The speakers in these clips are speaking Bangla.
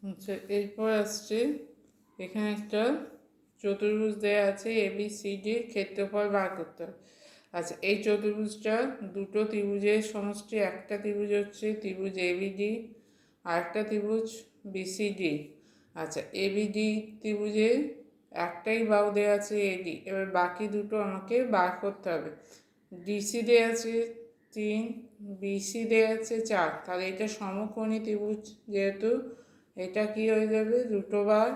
আচ্ছা, এরপর আসছে এখানে একটা চতুর্ভুজ দেওয়া আছে ABCDর ক্ষেত্রফল বার করতে হবে। আচ্ছা, এই চতুর্ভুজটা দুটো ত্রিভুজের সমষ্টি। একটা ত্রিভুজ হচ্ছে ত্রিভুজ ABD আর একটা ত্রিভুজ BCD। আচ্ছা, ABD ত্রিভুজে একটাই বাহু দেওয়া আছে AD, এবার বাকি দুটো আমাকে বার করতে হবে। DC দেওয়া আছে 3, BC দেওয়া আছে 4, তাহলে এটা সমকোণী ত্রিভুজ, যেহেতু এটা কি হয়ে যাবে দুটো বার,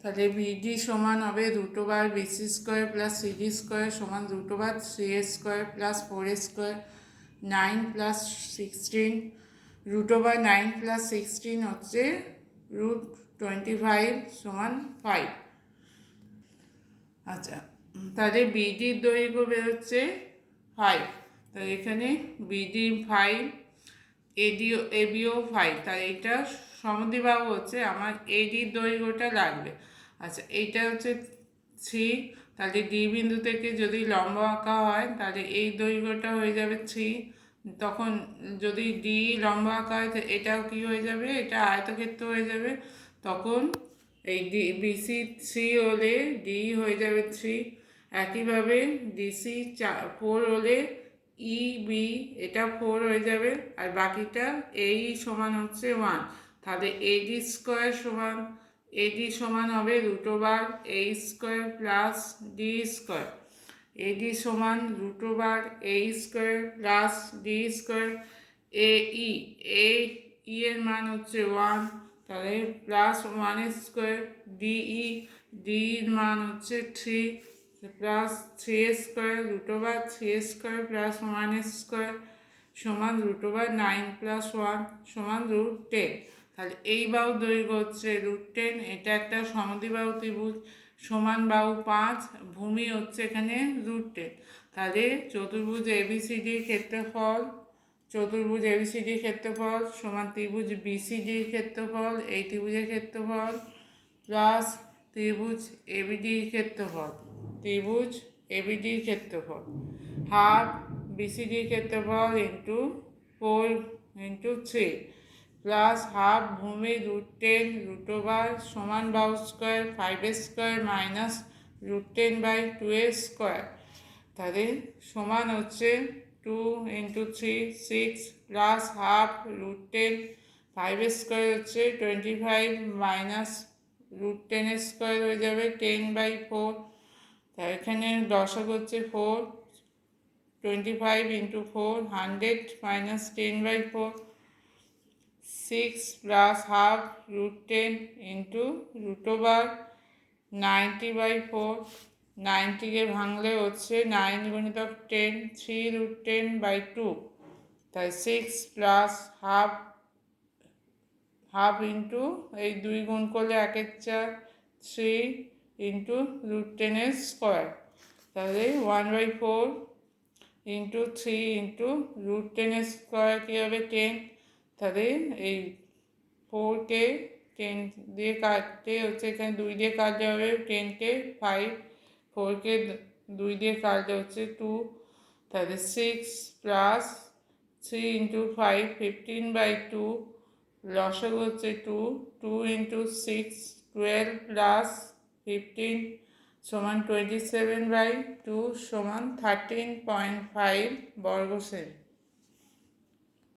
তাহলে BD সমান হবে দুটো বার BC square plus CD square সমান দুটো বার 3A square plus 4A square, 9 plus 16, root over 9 plus 16 হচ্ছে √25 সমান 5। আচ্ছা, তাহলে বিডির দৈর্ঘ্য বেরোচ্ছে 5, তাহলে এখানে বিডি 5, এবিও 5, তাহলে এটা সমদ্বিবাহু হচ্ছে, আমার এডির দৈর্ঘ্যটা লাগবে। আচ্ছা, এইটা হচ্ছে 3, তাহলে ডি বিন্দু থেকে যদি লম্ব আঁকা হয় তাহলে এই দৈর্ঘ্যটা হয়ে যাবে 3। তখন যদি ডি লম্ব আঁকা হয় এটাও কি হয়ে যাবে, এটা আয়তক্ষেত্র হয়ে যাবে। তখন এই বিসি 3 হলে ডি হয়ে যাবে 3। একইভাবে ডিসি 4 হলে ইবি এটা 4 হয়ে যাবে, আর বাকিটা এই সমান হচ্ছে 1। তাহলে এডি স্কোয়ার সমান, এডি সমান হবে √a² প্লাস ডি স্কোয়ার। এডি সমান √a² প্লাস ডি স্কোয়ার। এই এর মান হচ্ছে 1, তাহলে প্লাস 1 স্কোয়ার। ডির মান হচ্ছে 3 প্লাস 3 স্কোয়ার, √3² প্লাস 1 স্কোয়ার সমান √9 প্লাস 1 সমান √10। তাহলে এই বাহু দৈর্ঘ্য হচ্ছে √10। এটা একটা সমদ্বিবাহু ত্রিভুজ, সমান বাহু 5, ভূমি হচ্ছে এখানে √10। তাহলে চতুর্ভুজ ABCDর ক্ষেত্রফল, চতুর্ভুজ ABCDর ক্ষেত্রফল সমান ত্রিভুজ BCDর ক্ষেত্রফল, এই ত্রিভুজের ক্ষেত্রফল প্লাস ত্রিভুজ ABDর ক্ষেত্রফল, ত্রিভুজ ABDর ক্ষেত্রফল হাফ BCDর ক্ষেত্রফল ইন্টু 4 ইন্টু 3 প্লাস হাফ ভূমি √10 √ওভার সমান বাহু স্কোয়ার 5 স্কোয়ার মাইনাস √10/2 স্কোয়ার, তাহলে সমান হচ্ছে 2 ইন্টু 3 6 প্লাস হাফ √10, 5 স্কোয়ার হচ্ছে 25 মাইনাস √10 স্কোয়ার হয়ে যাবে 10/4। তাই এখানে দশক হচ্ছে 4, 25 into 4 100 minus 10/4, 6 plus half √10 into √over 90/4। 90কে ভাঙলে হচ্ছে 9 গুণিতক 10, 3√10/2, তাই 6 প্লাস হাফ ইন্টু এই 2 গুণ করলে 1 4, 3 ইন্টু √10 স্কোয়ার, তাহলে 1/4 ইন্টু 3 ইন্টু √10 স্কোয়ার কী হবে 10। তাহলে এই 4কে 10 দিয়ে কাটতে হচ্ছে, এখানে 2 দিয়ে কাটলে হবে 10কে 5, 4কে 2 দিয়ে কাটলে হচ্ছে 2, তাহলে 6 প্লাস 3 ইন্টু 5 15/2, লসাগু হচ্ছে 2, 2 ইন্টু 6 12 প্লাস 15 সমান 27/2 সমান 13.5 বর্গ সেমি।